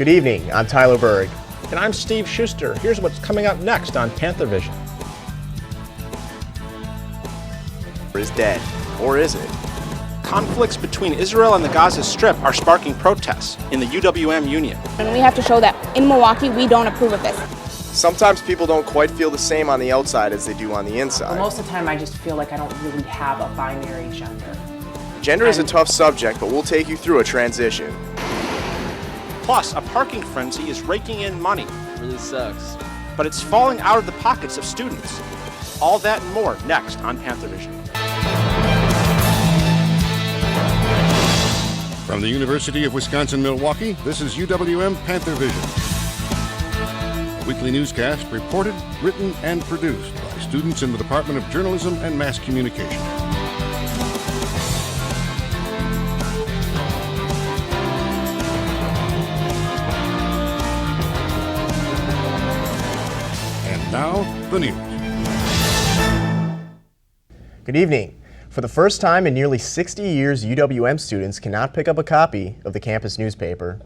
Good evening, I'm Tyler Berg. And I'm Steve Schuster. Here's what's coming up next on Panthervision. Is dead, or is it? Conflicts between Israel and the Gaza Strip are sparking protests in the UW-M Union. And we have to show that in Milwaukee we don't approve of this. Sometimes people don't quite feel the same on the outside as they do on the inside. Most of the time I just feel like I don't really have a binary gender. Gender is a tough subject, but we'll take you through a transition. Plus, a parking frenzy is raking in money. It really sucks. But it's falling out of the pockets of students. All that and more next on Panthervision. From the University of Wisconsin-Milwaukee, this is UW-M Panthervision. A weekly newscast reported, written, and produced by students in the Department of Journalism and Mass Communication. And now, the news. Good evening. For the first time in nearly 60 years, UW-M students cannot pick up a copy of the campus newspaper.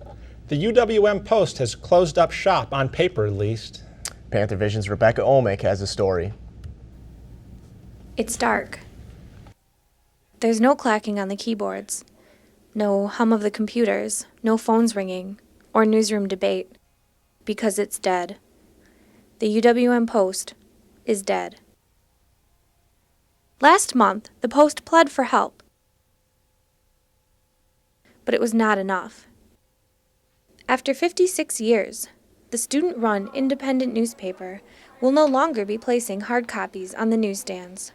The UW-M Post has closed up shop on paper, at least. Panthervision's Rebecca Olmick has a story. It's dark. There's no clacking on the keyboards, no hum of the computers, no phones ringing, or newsroom debate, because it's dead. The UW-M Post is dead. Last month, the Post pled for help, but it was not enough. After 56 years, the student-run independent newspaper will no longer be placing hard copies on the newsstands.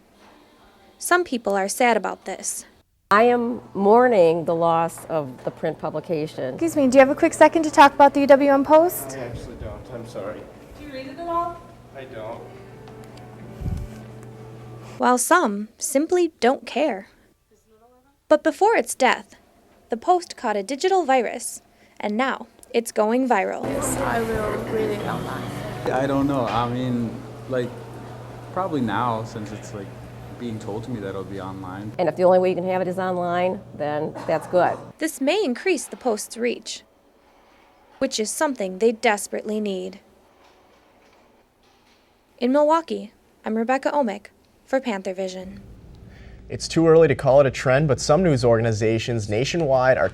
Some people are sad about this. I am mourning the loss of the print publication. Excuse me, do you have a quick second to talk about the UW-M Post? I actually don't. I'm sorry. Do you read it at all? I don't. While some simply don't care. But before its death, the Post caught a digital virus, and now it's going viral. Yes, I will read it online. I don't know. I mean, probably now, since it's being told to me that it'll be online. And if the only way you can have it is online, then that's good. This may increase the Post's reach, which is something they desperately need. In Milwaukee, I'm Rebecca Olmick for Panthervision. It's too early to call it a trend, but some news organizations nationwide are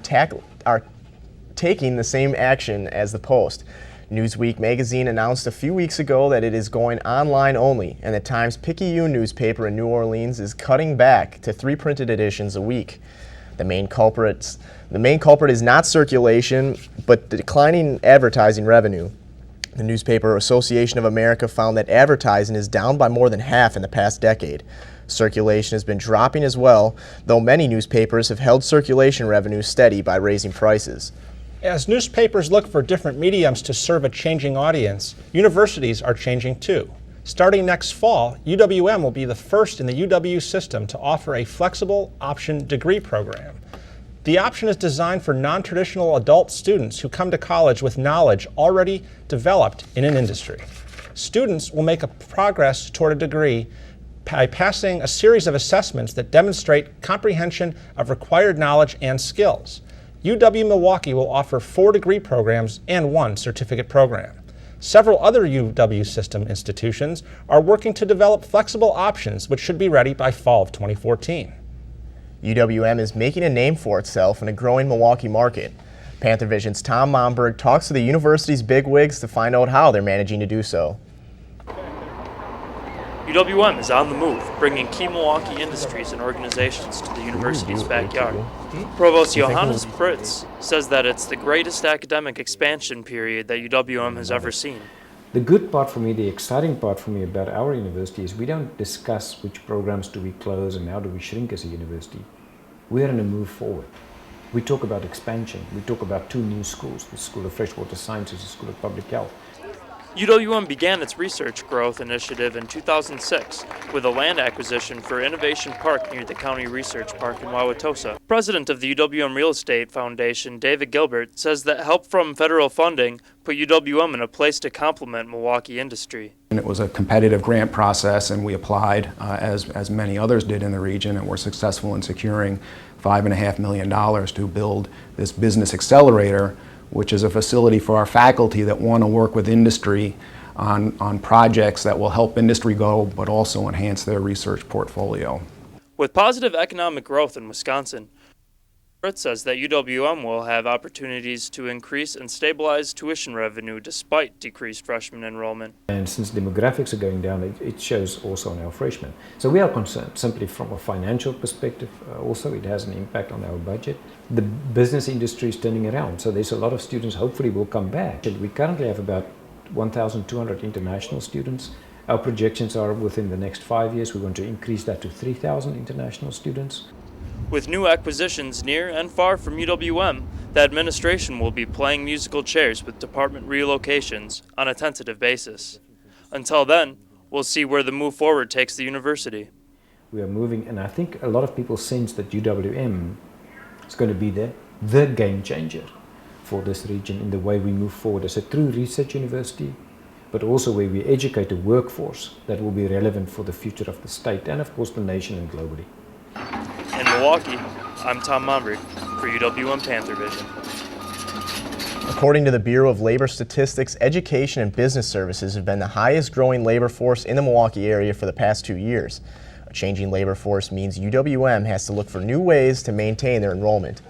taking the same action as the Post. Newsweek magazine announced a few weeks ago that it is going online only, and the Times-Picayune newspaper in New Orleans is cutting back to 3 printed editions a week. The main culprit is not circulation, but the declining advertising revenue. The Newspaper Association of America found that advertising is down by more than half in the past decade. Circulation has been dropping as well, though many newspapers have held circulation revenue steady by raising prices. As newspapers look for different mediums to serve a changing audience, universities are changing too. Starting next fall, UW-M will be the first in the UW system to offer a flexible option degree program. The option is designed for non-traditional adult students who come to college with knowledge already developed in an industry. Students will make a progress toward a degree by passing a series of assessments that demonstrate comprehension of required knowledge and skills. UW-Milwaukee will offer 4 degree programs and 1 certificate program. Several other UW system institutions are working to develop flexible options which should be ready by fall of 2014. UW-M is making a name for itself in a growing Milwaukee market. Panthervision's Tom Momberg talks to the university's bigwigs to find out how they're managing to do so. UW-M is on the move, bringing key Milwaukee industries and organizations to the university's backyard. Provost Johannes Fritz says that it's the greatest academic expansion period that UW-M has ever seen. The good part for me, the exciting part for me about our university is we don't discuss which programs do we close and how do we shrink as a university. We're in a move forward. We talk about expansion. We talk about 2 new schools, the School of Freshwater Sciences, the School of Public Health. UW-M began its research growth initiative in 2006 with a land acquisition for Innovation Park near the County Research Park in Wauwatosa. President of the UW-M Real Estate Foundation, David Gilbert, says that help from federal funding put UW-M in a place to complement Milwaukee industry. And it was a competitive grant process, and we applied, as many others did in the region, and were successful in securing $5.5 million to build this business accelerator which is a facility for our faculty that want to work with industry on projects that will help industry go, but also enhance their research portfolio. With positive economic growth in Wisconsin, Fritz says that UWM will have opportunities to increase and stabilize tuition revenue despite decreased freshman enrollment. And since demographics are going down, it shows also on our freshmen. So we are concerned simply from a financial perspective. Also, it has an impact on our budget. The business industry is turning around, so there's a lot of students hopefully will come back. We currently have about 1,200 international students. Our projections are within the next 5 years, we want to increase that to 3,000 international students. With new acquisitions near and far from UWM, the administration will be playing musical chairs with department relocations on a tentative basis. Until then, we'll see where the move forward takes the university. We are moving, and I think a lot of people sense that UWM is going to be the game changer for this region in the way we move forward as a true research university, but also where we educate a workforce that will be relevant for the future of the state and, of course, the nation and globally. In Milwaukee, I'm Tom Mombrick for UW-M Panthervision. According to the Bureau of Labor Statistics, education and business services have been the highest growing labor force in the Milwaukee area for the past 2 years. A changing labor force means UWM has to look for new ways to maintain their enrollment.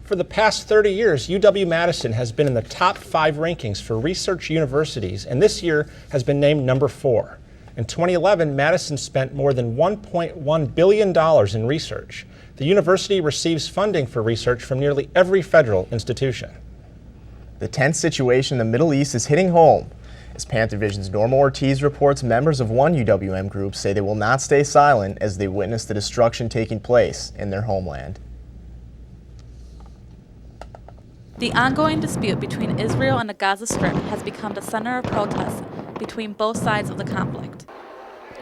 For the past 30 years, UW-Madison has been in the top 5 rankings for research universities, and this year has been named number 4. In 2011, Madison spent more than $1.1 billion in research. The university receives funding for research from nearly every federal institution. The tense situation in the Middle East is hitting home. As Panthervision's Norma Ortiz reports, members of one UWM group say they will not stay silent as they witness the destruction taking place in their homeland. The ongoing dispute between Israel and the Gaza Strip has become the center of protests between both sides of the conflict.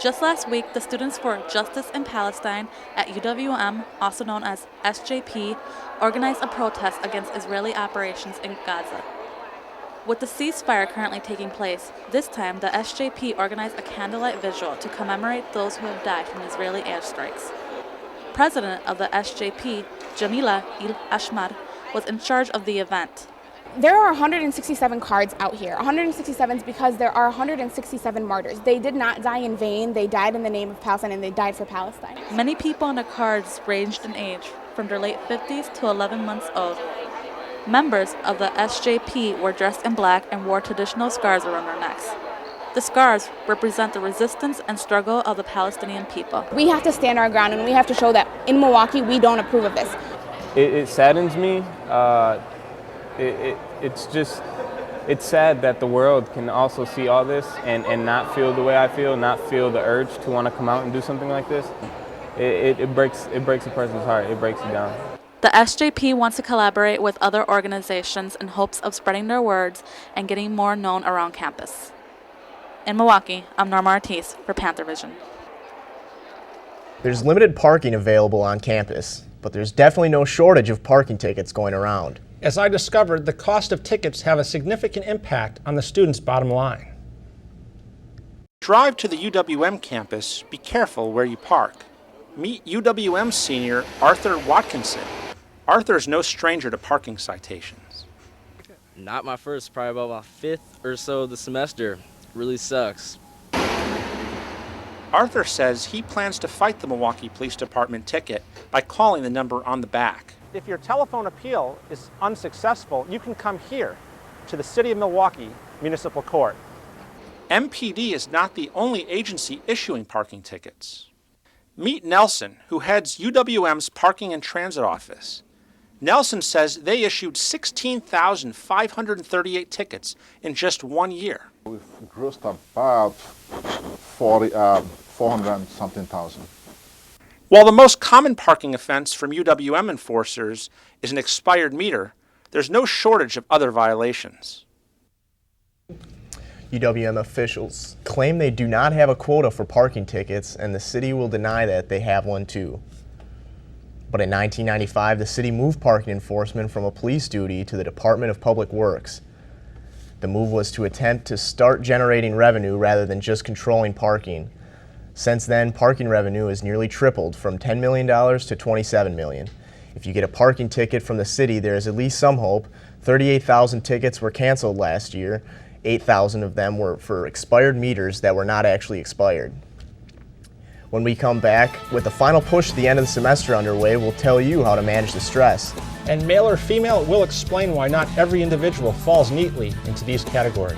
Just last week, the Students for Justice in Palestine at UWM, also known as SJP, organized a protest against Israeli operations in Gaza. With the ceasefire currently taking place, this time the SJP organized a candlelight vigil to commemorate those who have died from Israeli airstrikes. President of the SJP, Jamila El-Ashmad, was in charge of the event. There are 167 cards out here. 167 is because there are 167 martyrs. They did not die in vain. They died in the name of Palestine, and they died for Palestine. Many people on the cards ranged in age, from their late 50s to 11 months old. Members of the SJP were dressed in black and wore traditional scars around their necks. The scars represent the resistance and struggle of the Palestinian people. We have to stand our ground, and we have to show that in Milwaukee we don't approve of this. It saddens me. It's sad that the world can also see all this and not feel the way I feel, not feel the urge to want to come out and do something like this. It breaks a person's heart. It breaks it down. The SJP wants to collaborate with other organizations in hopes of spreading their words and getting more known around campus. In Milwaukee, I'm Norma Ortiz for Panthervision. There's limited parking available on campus, but there's definitely no shortage of parking tickets going around. As I discovered, the cost of tickets have a significant impact on the student's bottom line. Drive to the UWM campus, be careful where you park. Meet UWM senior Arthur Watkinson. Arthur is no stranger to parking citations. Not my first, probably about my 5th or so of the semester. Really sucks. Arthur says he plans to fight the Milwaukee Police Department ticket by calling the number on the back. If your telephone appeal is unsuccessful, you can come here to the City of Milwaukee Municipal Court. MPD is not the only agency issuing parking tickets. Meet Nelson, who heads UWM's Parking and Transit Office. Nelson says they issued 16,538 tickets in just 1 year. We've grossed about 400 and something thousand. While the most common parking offense from UWM enforcers is an expired meter, there's no shortage of other violations. UWM officials claim they do not have a quota for parking tickets, and the city will deny that they have one too. But in 1995, the city moved parking enforcement from a police duty to the Department of Public Works. The move was to attempt to start generating revenue rather than just controlling parking. Since then, parking revenue has nearly tripled from $10 million to $27 million. If you get a parking ticket from the city, there is at least some hope. 38,000 tickets were canceled last year. 8,000 of them were for expired meters that were not actually expired. When we come back with the final push to the end of the semester underway, we'll tell you how to manage the stress. And male or female, we'll explain why not every individual falls neatly into these categories.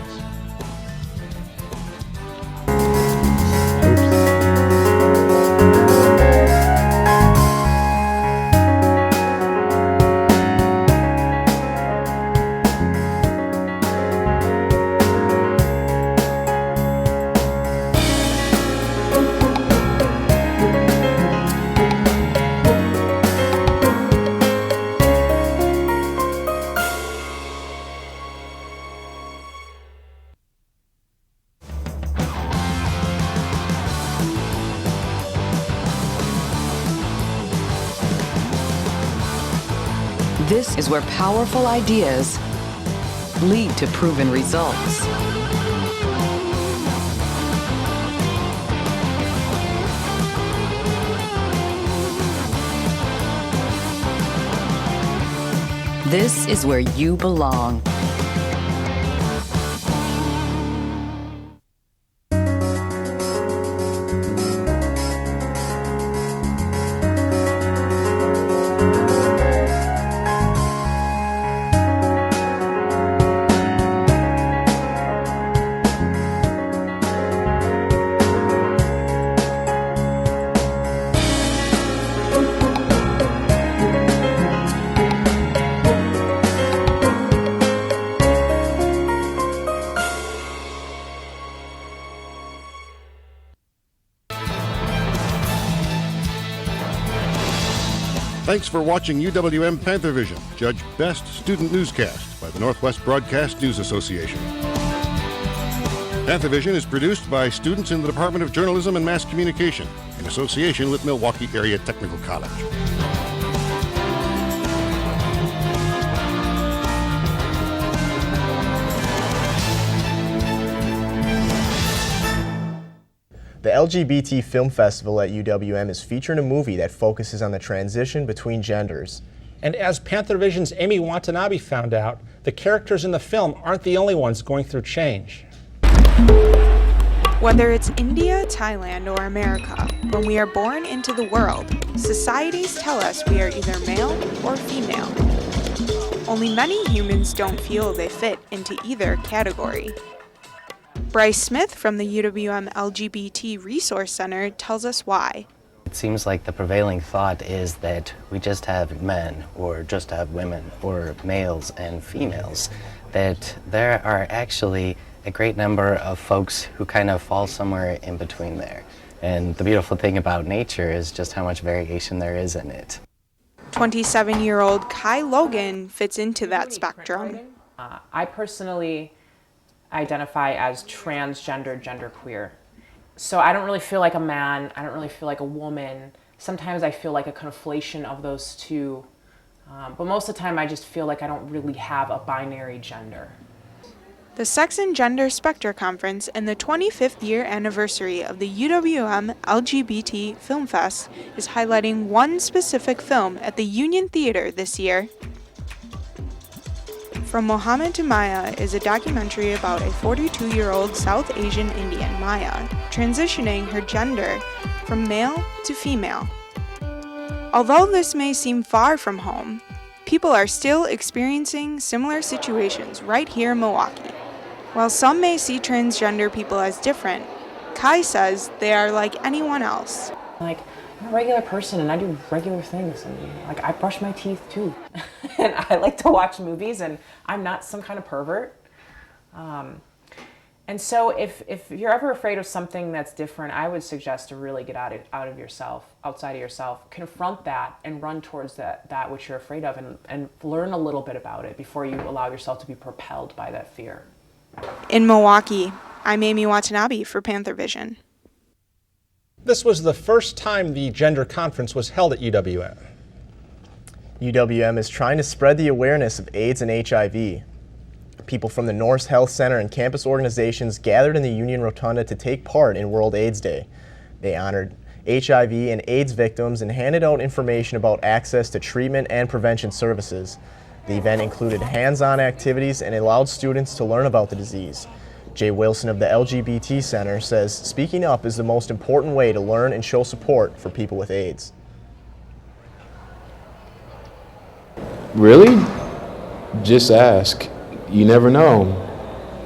This is where powerful ideas lead to proven results. This is where you belong. Thanks for watching UWM Panthervision, judged Best Student Newscast by the Northwest Broadcast News Association. Panthervision is produced by students in the Department of Journalism and Mass Communication in association with Milwaukee Area Technical College. The LGBT Film Festival at UWM is featuring a movie that focuses on the transition between genders. And as Panthervision's Amy Watanabe found out, the characters in the film aren't the only ones going through change. Whether it's India, Thailand, or America, when we are born into the world, societies tell us we are either male or female. Only many humans don't feel they fit into either category. Bryce Smith from the UWM LGBT Resource Center tells us why. It seems like the prevailing thought is that we just have men, or just have women, or males and females, that there are actually a great number of folks who kind of fall somewhere in between there. And the beautiful thing about nature is just how much variation there is in it. 27-year-old Kai Logan fits into that spectrum. I personally identify as transgender, genderqueer. So I don't really feel like a man, I don't really feel like a woman. Sometimes I feel like a conflation of those two. But most of the time I just feel like I don't really have a binary gender. The Sex and Gender Spectre Conference and the 25th year anniversary of the UWM LGBT Film Fest is highlighting one specific film at the Union Theater this year. From Mohammed to Maya is a documentary about a 42-year-old South Asian Indian, Maya, transitioning her gender from male to female. Although this may seem far from home, people are still experiencing similar situations right here in Milwaukee. While some may see transgender people as different, Kai says they are like anyone else. Like, I'm a regular person and I do regular things, and like I brush my teeth too. And I like to watch movies, and I'm not some kind of pervert. And so if you're ever afraid of something that's different, I would suggest to really get out of yourself, outside of yourself, confront that and run towards that which you're afraid of, and learn a little bit about it before you allow yourself to be propelled by that fear. In Milwaukee, I'm Amy Watanabe for Panthervision. This was the first time the gender conference was held at UWM. UWM is trying to spread the awareness of AIDS and HIV. People from the Norse Health Center and campus organizations gathered in the Union Rotunda to take part in World AIDS Day. They honored HIV, and AIDS victims and handed out information about access to treatment and prevention services. The event included hands-on activities and allowed students to learn about the disease. Jay Wilson of the LGBT Center says speaking up is the most important way to learn and show support for people with AIDS. Really? Just ask. You never know.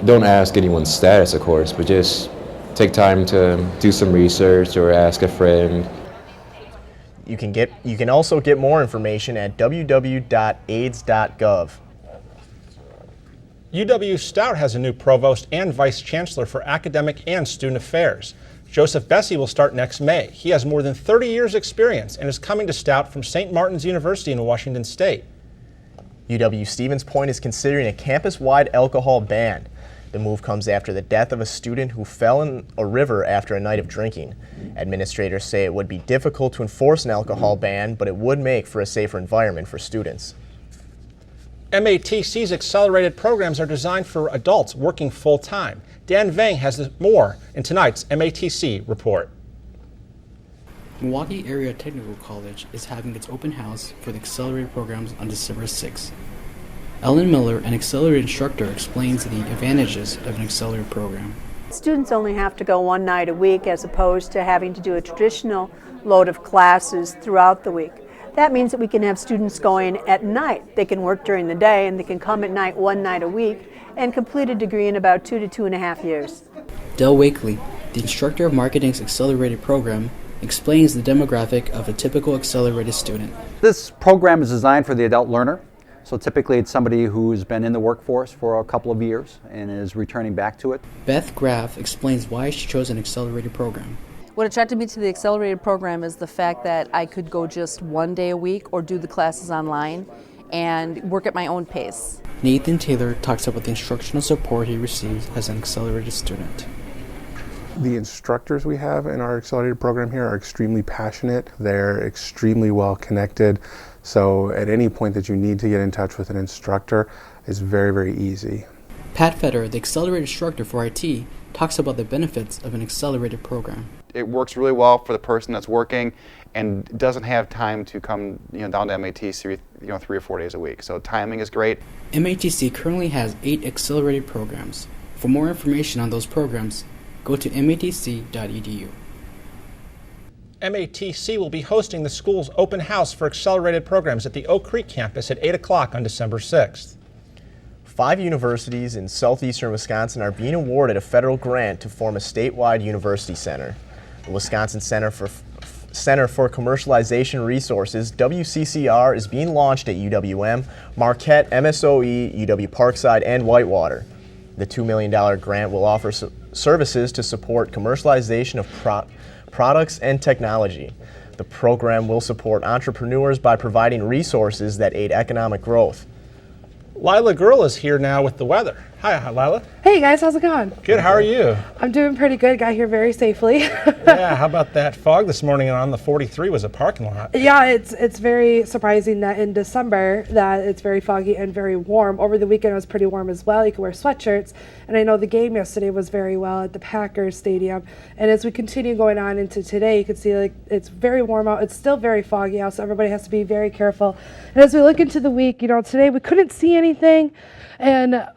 Don't ask anyone's status, of course, but just take time to do some research or ask a friend. You can also get more information at www.aids.gov. UW Stout has a new provost and vice chancellor for academic and student affairs. Joseph Bessie will start next May. He has more than 30 years experience and is coming to Stout from St. Martin's University in Washington State. UW Stevens Point is considering a campus-wide alcohol ban. The move comes after the death of a student who fell in a river after a night of drinking. Administrators say it would be difficult to enforce an alcohol ban, but it would make for a safer environment for students. MATC's accelerated programs are designed for adults working full-time. Dan Vang has more in tonight's MATC report. Milwaukee Area Technical College is having its open house for the accelerated programs on December 6th. Ellen Miller, an accelerated instructor, explains the advantages of an accelerated program. Students only have to go one night a week as opposed to having to do a traditional load of classes throughout the week. That means that we can have students going at night. They can work during the day and they can come at night one night a week and complete a degree in about 2 to 2.5 years. Del Wakely, the instructor of marketing's accelerated program, explains the demographic of a typical accelerated student. This program is designed for the adult learner. So typically it's somebody who's been in the workforce for a couple of years and is returning back to it. Beth Graff explains why she chose an accelerated program. What attracted me to the accelerated program is the fact that I could go just one day a week or do the classes online and work at my own pace. Nathan Taylor talks about the instructional support he receives as an accelerated student. The instructors we have in our accelerated program here are extremely passionate. They're extremely well connected. So at any point that you need to get in touch with an instructor, it's very, very easy. Pat Fetter, the accelerated instructor for IT, talks about the benefits of an accelerated program. It works really well for the person that's working and doesn't have time to come down to MATC 3 or 4 days a week. So timing is great. MATC currently has 8 accelerated programs. For more information on those programs, go to matc.edu. MATC will be hosting the school's open house for accelerated programs at the Oak Creek campus at 8 o'clock on December 6th. 5 universities in southeastern Wisconsin are being awarded a federal grant to form a statewide university center. The Wisconsin Center for Commercialization Resources, WCCR, is being launched at UWM, Marquette, MSOE, UW-Parkside, and Whitewater. The $2 million grant will offer services to support commercialization of products and technology. The program will support entrepreneurs by providing resources that aid economic growth. Lila Girl is here now with the weather. Hi, Lila. Hey guys, how's it going? Good, how are you? I'm doing pretty good. Got here very safely. Yeah, how about that fog this morning on the 43 was a parking lot? Yeah, it's very surprising that in December that it's very foggy and very warm. Over the weekend it was pretty warm as well. You could wear sweatshirts. And I know the game yesterday was very well at the Packers Stadium. And as we continue going on into today, you can see like it's very warm out. It's still very foggy out, so everybody has to be very careful. And as we look into the week, today we couldn't see anything, and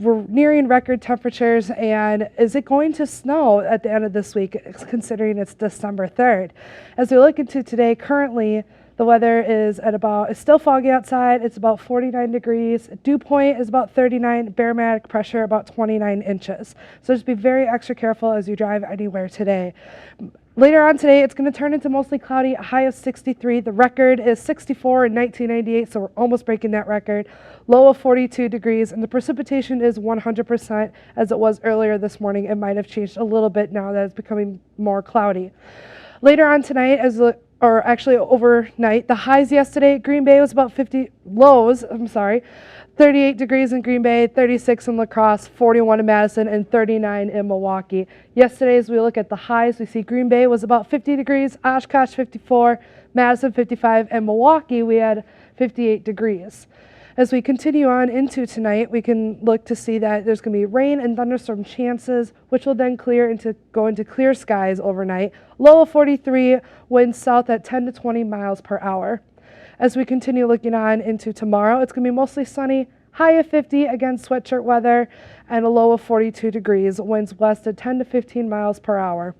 we're nearing record temperatures. And is it going to snow at the end of this week, considering it's December 3rd? As we look into today, currently the weather is it's still foggy outside. It's about 49 degrees. Dew point is about 39. Barometric pressure about 29 inches. So just be very extra careful as you drive anywhere today. Later on today, it's going to turn into mostly cloudy, a high of 63. The record is 64 in 1998, so we're almost breaking that record. Low of 42 degrees, and the precipitation is 100% as it was earlier this morning. It might have changed a little bit now that it's becoming more cloudy. Later on tonight, overnight, the highs yesterday, Green Bay was about 38 degrees in Green Bay, 36 in La Crosse, 41 in Madison, and 39 in Milwaukee. Yesterday, as we look at the highs, we see Green Bay was about 50 degrees, Oshkosh 54, Madison 55, and Milwaukee we had 58 degrees. As we continue on into tonight, we can look to see that there's going to be rain and thunderstorm chances, which will then go into clear skies overnight. Low of 43, winds south at 10 to 20 miles per hour. As we continue looking on into tomorrow, it's going to be mostly sunny, high of 50, again sweatshirt weather, and a low of 42 degrees, winds west at 10 to 15 miles per hour.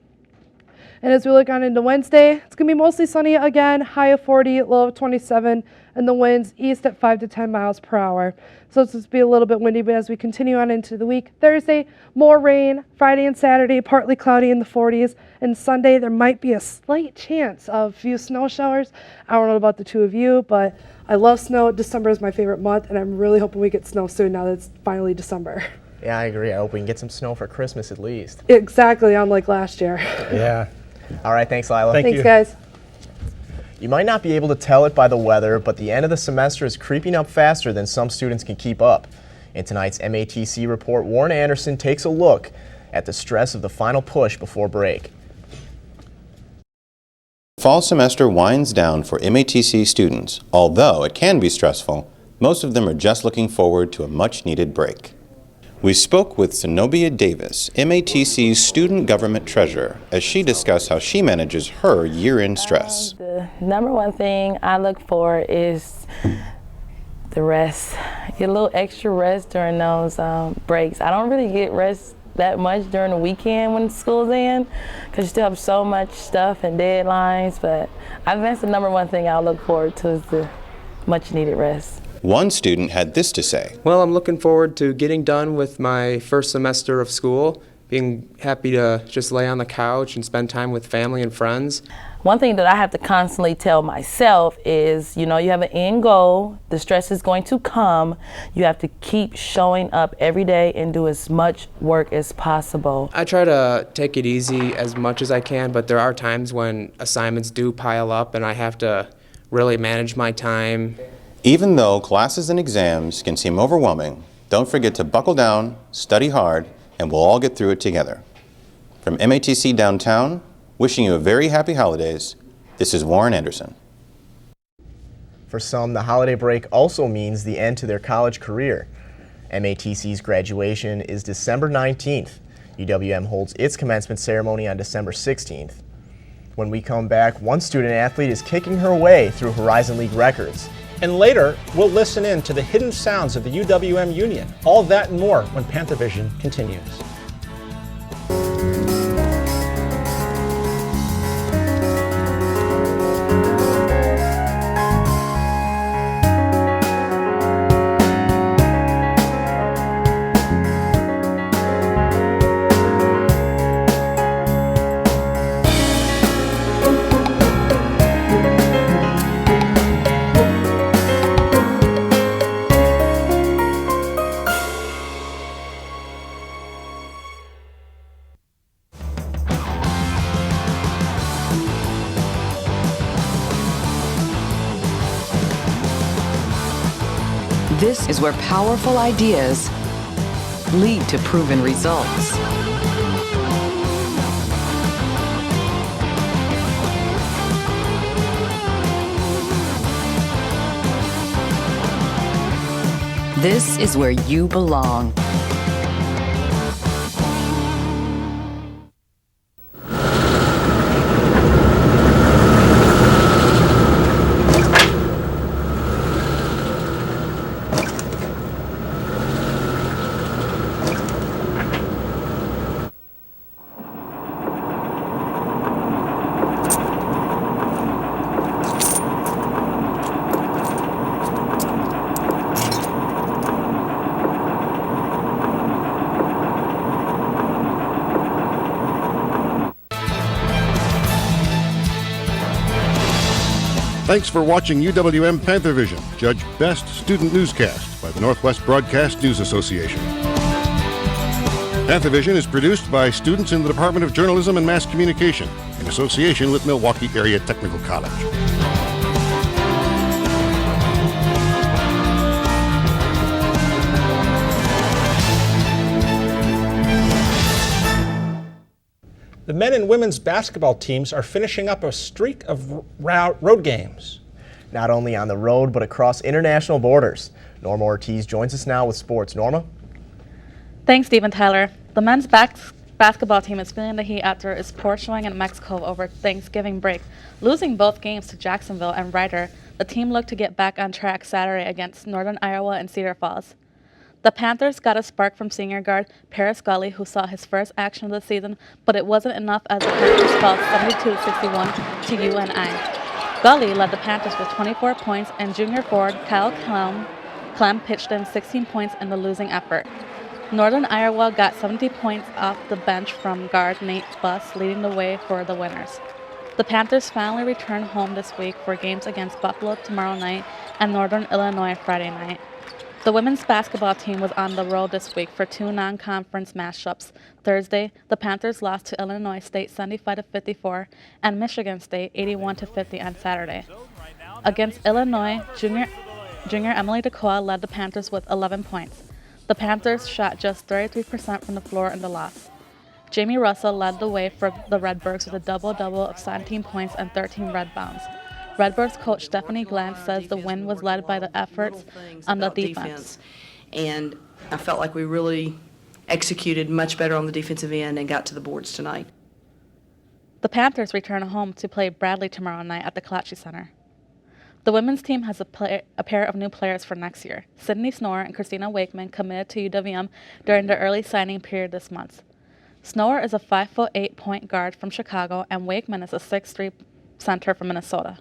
And as we look on into Wednesday, it's going to be mostly sunny again, high of 40, low of 27, and the winds east at 5 to 10 miles per hour. So it's just be a little bit windy, but as we continue on into the week, Thursday, more rain, Friday and Saturday, partly cloudy in the 40s, and Sunday there might be a slight chance of a few snow showers. I don't know about the two of you, but I love snow. December is my favorite month, and I'm really hoping we get snow soon now that it's finally December. Yeah, I agree. I hope we can get some snow for Christmas at least. Exactly, unlike last year. Yeah. All right, thanks, Lila. Thanks, guys. You might not be able to tell it by the weather, but the end of the semester is creeping up faster than some students can keep up. In tonight's MATC report, Warren Anderson takes a look at the stress of the final push before break. Fall semester winds down for MATC students. Although it can be stressful, most of them are just looking forward to a much-needed break. We spoke with Zenobia Davis, MATC's student government treasurer, as she discussed how she manages her year-end stress. The number one thing I look for is the rest. Get a little extra rest during those breaks. I don't really get rest that much during the weekend when school's in, because you still have so much stuff and deadlines, but I think that's the number one thing I look forward to is the much needed rest. One student had this to say. Well, I'm looking forward to getting done with my first semester of school, being happy to just lay on the couch and spend time with family and friends. One thing that I have to constantly tell myself is, you have an end goal, the stress is going to come, you have to keep showing up every day and do as much work as possible. I try to take it easy as much as I can, but there are times when assignments do pile up and I have to really manage my time. Even though classes and exams can seem overwhelming, don't forget to buckle down, study hard, and we'll all get through it together. From MATC Downtown, wishing you a very happy holidays, this is Warren Anderson. For some, the holiday break also means the end to their college career. MATC's graduation is December 19th. UWM holds its commencement ceremony on December 16th. When we come back, one student athlete is kicking her way through Horizon League records. And later, we'll listen in to the hidden sounds of the UWM Union. All that and more when Panthervision continues. This is where powerful ideas lead to proven results. This is where you belong. Thanks for watching UWM Panthervision, Judge Best Student Newscast by the Northwest Broadcast News Association. Panthervision is produced by students in the Department of Journalism and Mass Communication in association with Milwaukee Area Technical College. The men and women's basketball teams are finishing up a streak of road games. Not only on the road, but across international borders. Norma Ortiz joins us now with sports. Norma? Thanks, Steve and Tyler. The men's basketball team is feeling the heat after its poor showing in Mexico over Thanksgiving break. Losing both games to Jacksonville and Ryder, the team looked to get back on track Saturday against Northern Iowa and Cedar Falls. The Panthers got a spark from senior guard Paris Gully, who saw his first action of the season, but it wasn't enough as the Panthers fell 72-61 to UNI. Gully led the Panthers with 24 points, and junior forward Kyle Clem pitched in 16 points in the losing effort. Northern Iowa got 70 points off the bench from guard Nate Buss, leading the way for the winners. The Panthers finally return home this week for games against Buffalo tomorrow night and Northern Illinois Friday night. The women's basketball team was on the road this week for two non-conference matchups. Thursday, the Panthers lost to Illinois State 75-54 and Michigan State 81-50 on Saturday. Against Illinois, junior Emily DeCoa led the Panthers with 11 points. The Panthers shot just 33% from the floor in the loss. Jamie Russell led the way for the Redbirds with a double-double of 17 points and 13 rebounds. Redbirds coach Stephanie Glantz says the win was led by the efforts on the defense. And I felt like we really executed much better on the defensive end and got to the boards tonight. The Panthers return home to play Bradley tomorrow night at the Klatchy Center. The women's team has a pair of new players for next year. Sydney Snower and Christina Wakeman committed to UW during the early signing period this month. Snower is a 5'8" point guard from Chicago, and Wakeman is a 6'3" center from Minnesota.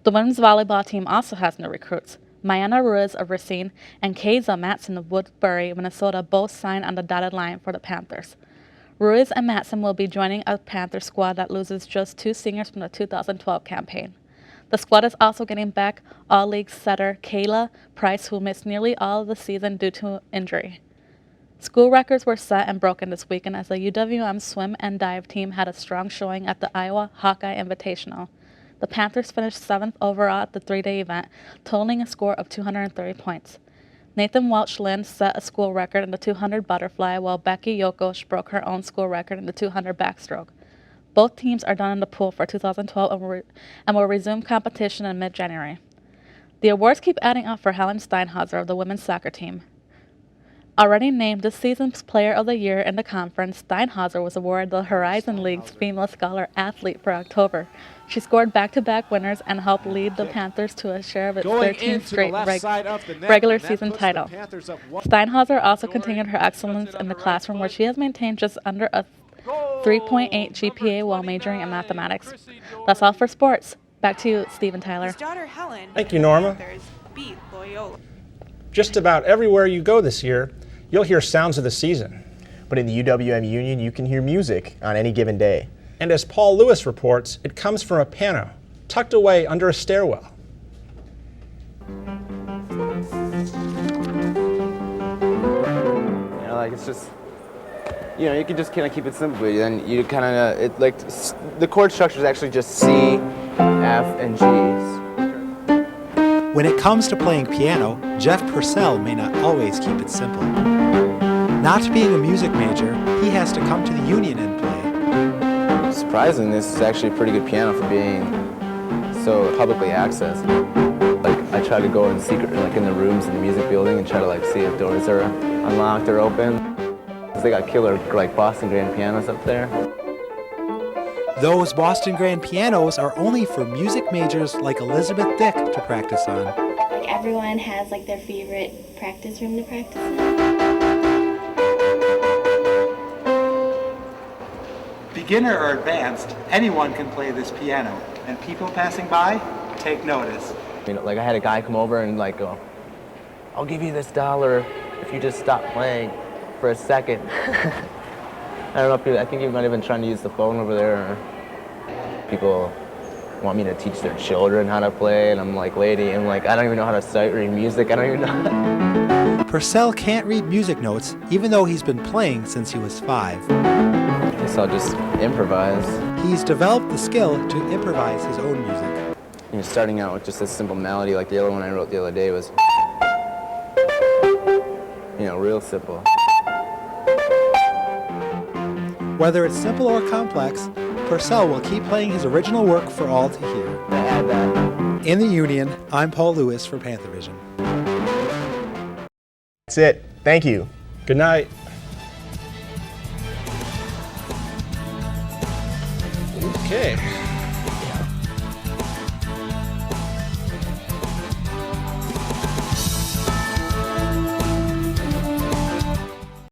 The women's volleyball team also has new recruits. Mayana Ruiz of Racine and Keiza Matson of Woodbury, Minnesota, both signed on the dotted line for the Panthers. Ruiz and Matson will be joining a Panthers squad that loses just two seniors from the 2012 campaign. The squad is also getting back all-league setter Kayla Price, who missed nearly all of the season due to injury. School records were set and broken this weekend as the UWM swim and dive team had a strong showing at the Iowa Hawkeye Invitational. The Panthers finished 7th overall at the three-day event, totaling a score of 230 points. Nathan Welch-Lynn set a school record in the 200 butterfly, while Becky Yokosh broke her own school record in the 200 backstroke. Both teams are done in the pool for 2012 and will resume competition in mid-January. The awards keep adding up for Helen Steinhauser of the women's soccer team. Already named this season's Player of the Year in the conference, Steinhauser was awarded the Horizon League's Female Scholar Athlete for October. She scored back-to-back winners and helped lead the Panthers to a share of its 13th straight regular season title. Steinhauser also continued her excellence in the classroom, where she has maintained just under a 3.8 GPA while majoring in mathematics. That's all for sports. Back to you, Steve and Tyler. Thank you, Norma. Just about everywhere you go this year, you'll hear sounds of the season. But in the UWM Union, you can hear music on any given day. And as Paul Lewis reports, it comes from a piano tucked away under a stairwell. It's just, you can just kind of keep it simple. Then you kind of, the chord structure is actually just C, F, and G's. When it comes to playing piano, Jeff Purcell may not always keep it simple. Not being a music major, he has to come to the Union and play. Surprisingly, this is actually a pretty good piano for being so publicly accessed. I try to go in secret, in the rooms in the music building, and try to see if doors are unlocked or open. They got killer Boston Grand pianos up there. Those Boston Grand pianos are only for music majors like Elizabeth Dick to practice on. Everyone has their favorite practice room to practice in. Beginner or advanced, anyone can play this piano, and people passing by take notice. I had a guy come over and go, "I'll give you this $1 if you just stop playing for a second." I don't know if I think he might have been trying to use the phone over there. Or people want me to teach their children how to play, and I'm like, lady, I don't even know how to sight read music. I don't even know. Purcell can't read music notes, even though he's been playing since he was 5. I guess I'll just improvise. He's developed the skill to improvise his own music. Starting out with just a simple melody, like the other one I wrote the other day was, real simple. Whether it's simple or complex, Purcell will keep playing his original work for all to hear. In the Union, I'm Paul Lewis for Panthervision. That's it. Thank you. Good night. Okay.